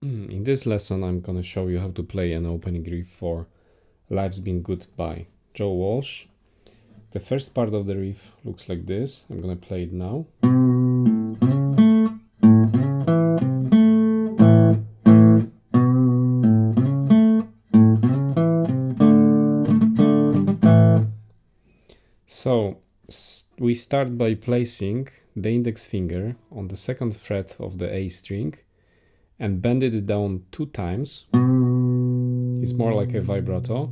In this lesson, I'm gonna show you how to play an opening riff for Life's Been Good by Joe Walsh. The first part of the riff looks like this. I'm gonna play it now. So we start by placing the index finger on the second fret of the A string and bend it down 2 times. It's more like a vibrato.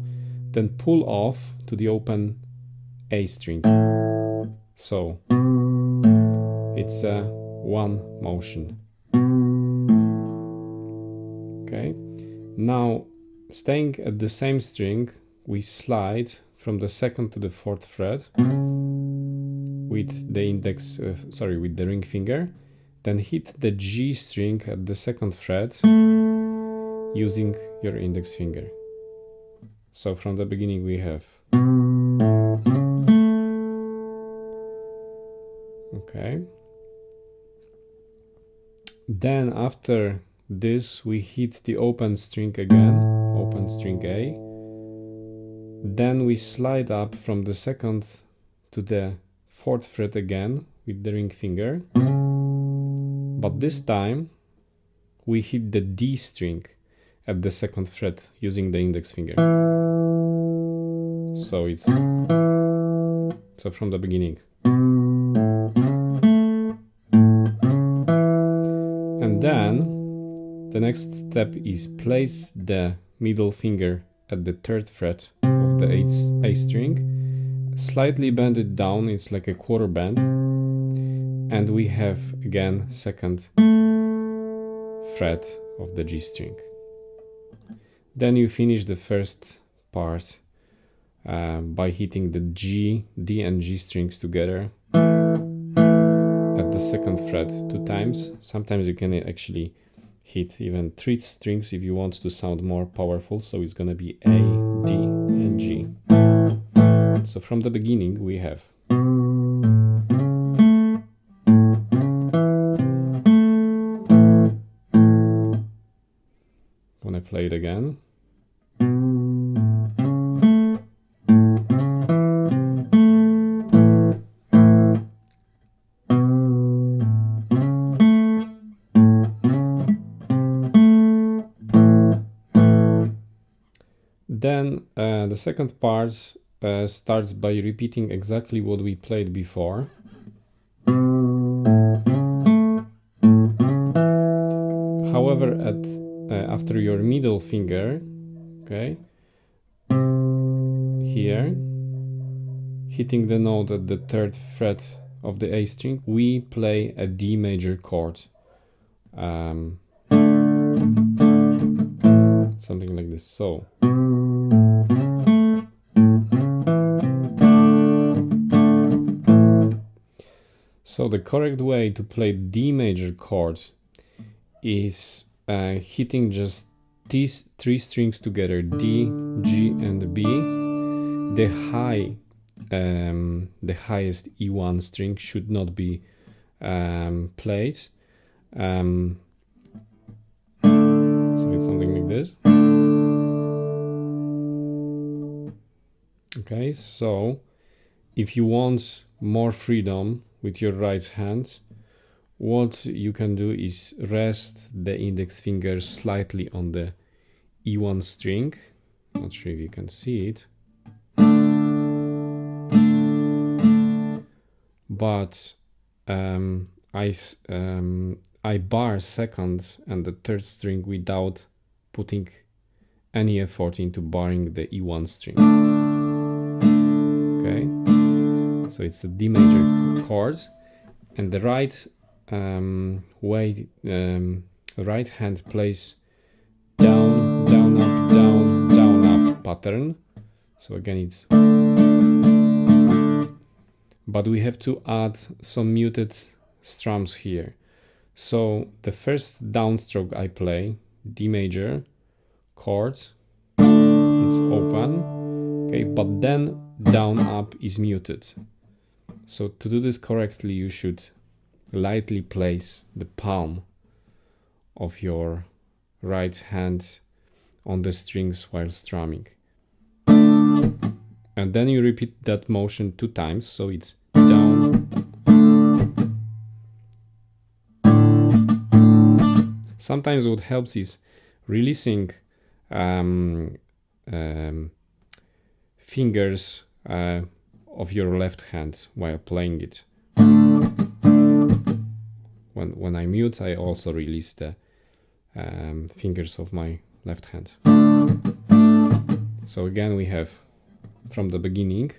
Then pull off to the open A string. So it's a one motion. Okay. Now, staying at the same string, we slide from the second to the fourth fret with the with the ring finger. Then hit the G string at the second fret using your index finger. So from the beginning we have. Okay. Then after this we hit the open string again, open string A. Then we slide up from the second to the fourth fret again with the ring finger. But this time we hit the D string at the second fret using the index finger. So it's from the beginning. And then the next step is place the middle finger at the third fret of the A string, slightly bend it down, it's like a quarter bend, and we have again second fret of the G string. Then you finish the first part by hitting the G, D and G strings together at the second fret 2 times. Sometimes you can actually hit even 3 strings if you want to sound more powerful, so it's gonna be A, D and G. So from the beginning we have when I play it again. Then the second part starts by repeating exactly what we played before. However, after your middle finger, okay, here, hitting the note at the third fret of the A string, we play a D major chord. Something like this. So the correct way to play D major chord is hitting just these 3 strings together, D, G and B. The highest E1 string should not be played. So it's something like this. Okay, so if you want more freedom with your right hand, what you can do is rest the index finger slightly on the E1 string. Not sure if you can see it. But I bar second and the third string without putting any effort into barring the E1 string. Okay, so it's a D major chord, and the right right hand plays down, down, up, down, down, up pattern. So again it's, but we have to add some muted strums here. So the first downstroke I play, D major chord, it's open, okay, but then down up is muted. So to do this correctly, you should lightly place the palm of your right hand on the strings while strumming. And then you repeat that motion 2 times, so it's down. Sometimes what helps is releasing fingers of your left hand while playing it. When I mute, I also release the fingers of my left hand. So again, we have from the beginning.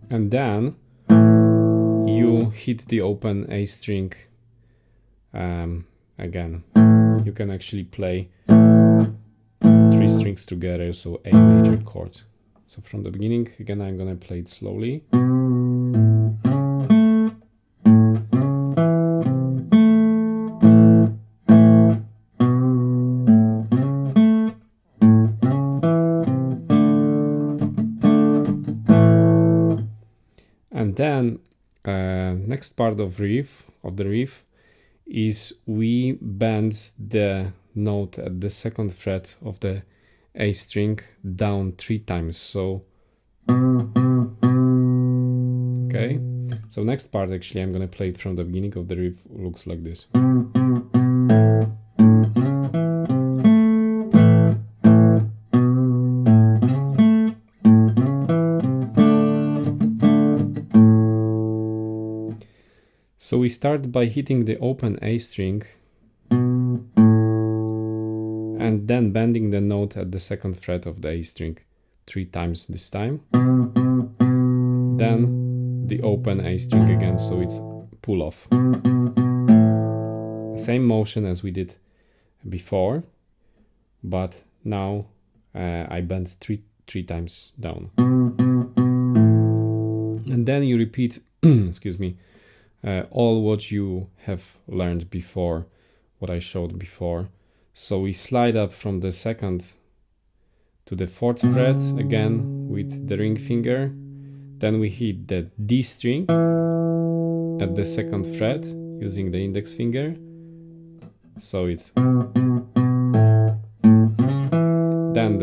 And then you hit the open A string again. You can actually play 3 strings together, so A major chord. So from the beginning, again, I'm gonna play it slowly. And then next part of the riff is we bend the note at the 2nd fret of the A string down 3 times. So okay, so next part, actually I'm gonna play it from the beginning of the riff, looks like this. So we start by hitting the open A string and then bending the note at the 2nd fret of the A string 3 times this time. Then the open A string again, so it's pull off. Same motion as we did before, but now I bend three times down. And then you repeat, excuse me, all what you have learned before, what I showed before. So we slide up from the 2nd to the 4th fret again with the ring finger. Then we hit the D string at the 2nd fret using the index finger. So it's then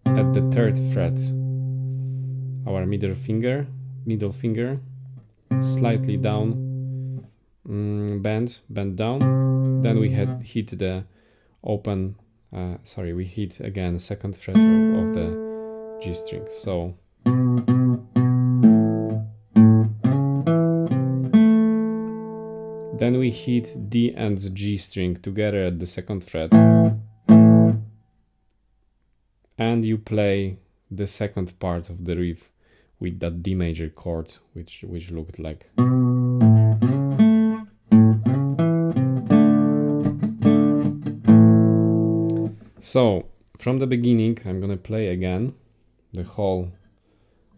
at the 3rd fret our middle finger slightly down, bend down. Then we hit the open, we hit again 2nd fret of the G string. So then we hit D and G string together at the 2nd fret, and you play the 2nd part of the riff with that D major chord, which looked like. So from the beginning, I'm gonna play again the whole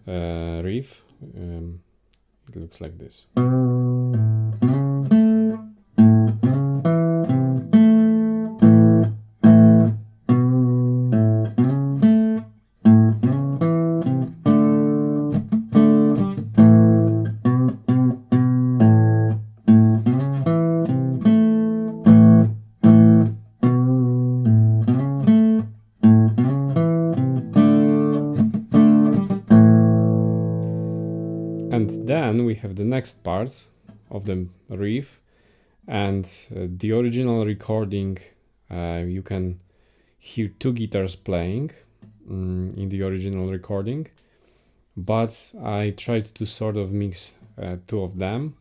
riff. It looks like this. And then we have the next part of the riff, and the original recording, you can hear 2 guitars playing in the original recording, but I tried to sort of mix 2 of them.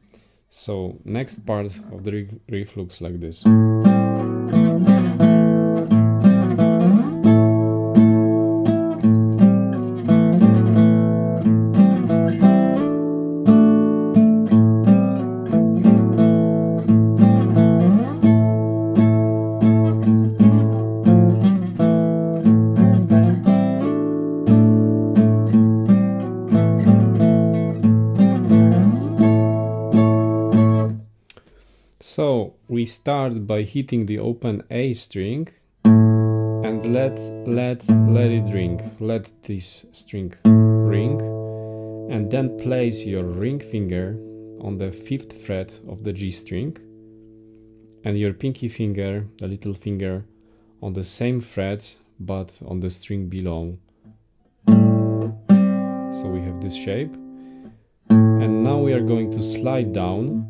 So next part of the riff looks like this. So we start by hitting the open A string and let it ring. Let this string ring, and then place your ring finger on the 5th fret of the G string, and your pinky finger, the little finger, on the same fret but on the string below. So we have this shape, and now we are going to slide down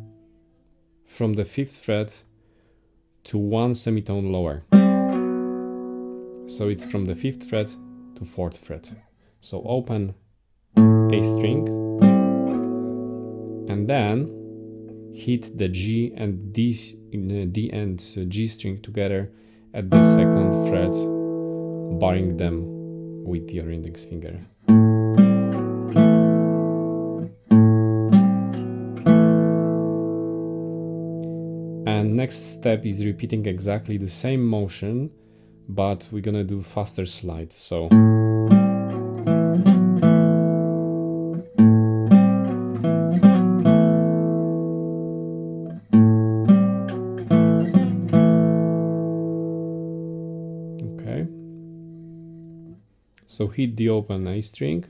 from the 5th fret to 1 semitone lower. So it's from the 5th fret to 4th fret. So open A string and then hit the G and D and G string together at the 2nd fret, barring them with your index finger. And next step is repeating exactly the same motion, but we're gonna do faster slides. So okay, so hit the open A string,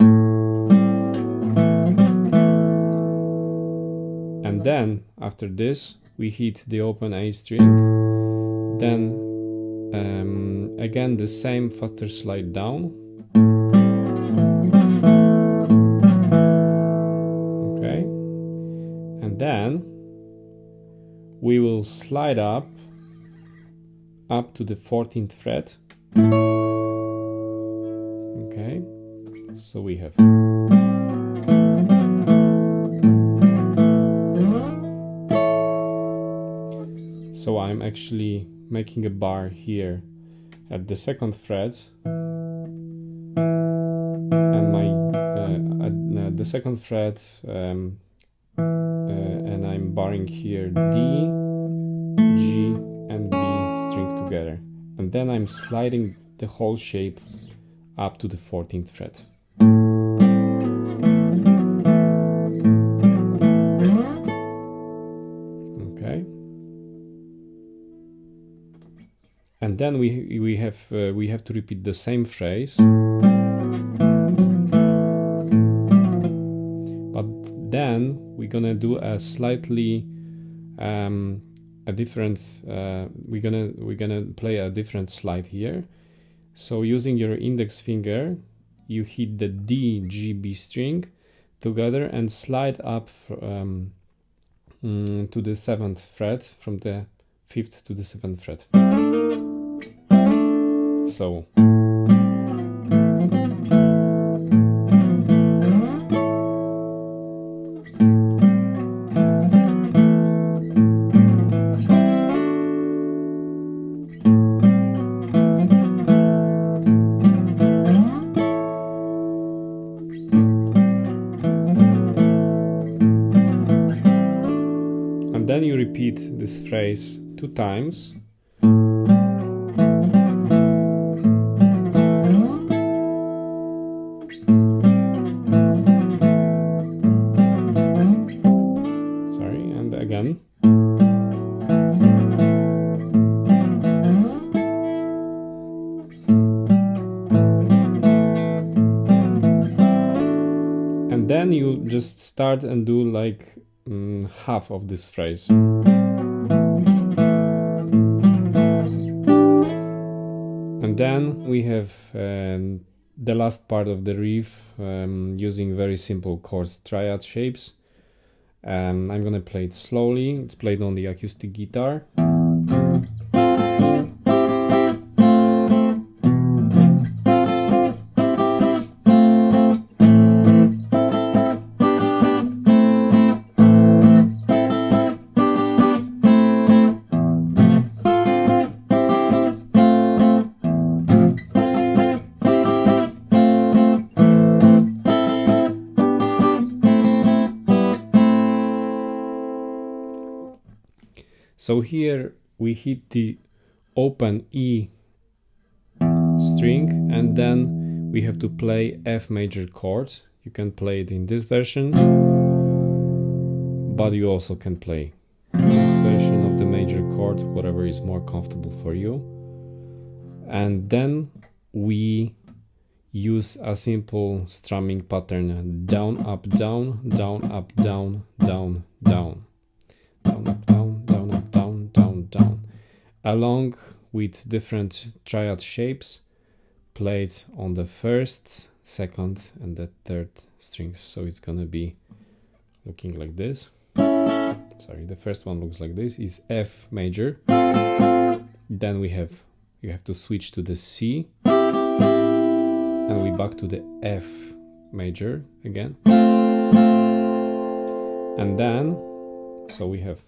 and then after this we hit the open A string, then again the same faster slide down. Okay, and then we will slide up to the 14th fret. Okay, so we have so I'm actually making a bar here at the 2nd fret, and my at the 2nd fret, and I'm barring here D, G and B string together, and then I'm sliding the whole shape up to the 14th fret. Okay. And then we have to repeat the same phrase, but then we're gonna do a slightly a different. We're gonna play a different slide here. So using your index finger, you hit the D, G, B string together and slide up to the 7th fret, from the 5th to the 7th fret. So and then you repeat this phrase 2 times. Again. And then you just start and do like half of this phrase. And then we have the last part of the riff, using very simple chords, triad shapes. I'm gonna play it slowly. It's played on the acoustic guitar. So here we hit the open E string, and then we have to play F major chords. You can play it in this version, but you also can play this version of the major chord, whatever is more comfortable for you. And then we use a simple strumming pattern: down, up, down, down, up, down, down, down, down, up, down, down, up, down, down, down, along with different triad shapes played on the first, second, and the third strings. So it's gonna be looking like this. Sorry, the first one looks like this, is F major. Then you have to switch to the C, and we back to the F major again. And then, so we have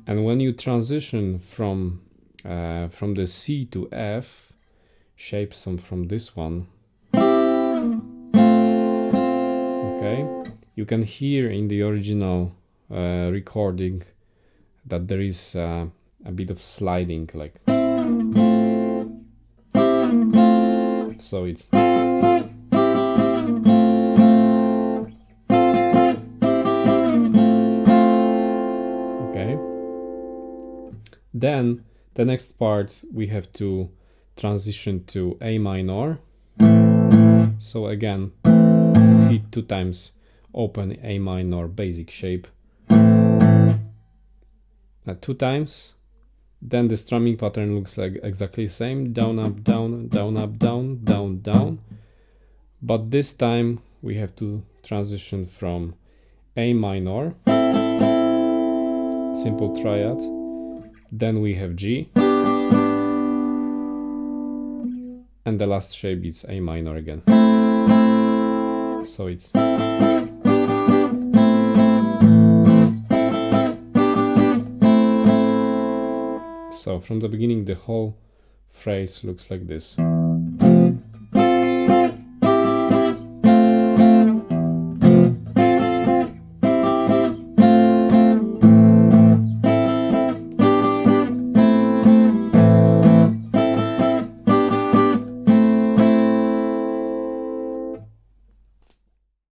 and when you transition from the C to F, shape some from this one. Okay, you can hear in the original recording that there is a bit of sliding, like so. It's okay. Then the next part we have to transition to A minor. So again, hit 2 times, open A minor basic shape, 2 times. Then the strumming pattern looks like exactly the same: down, up, down, down, up, down, down, down. But this time we have to transition from A minor, simple triad, then we have G, and the last shape is A minor again. So it's so from the beginning the whole phrase looks like this.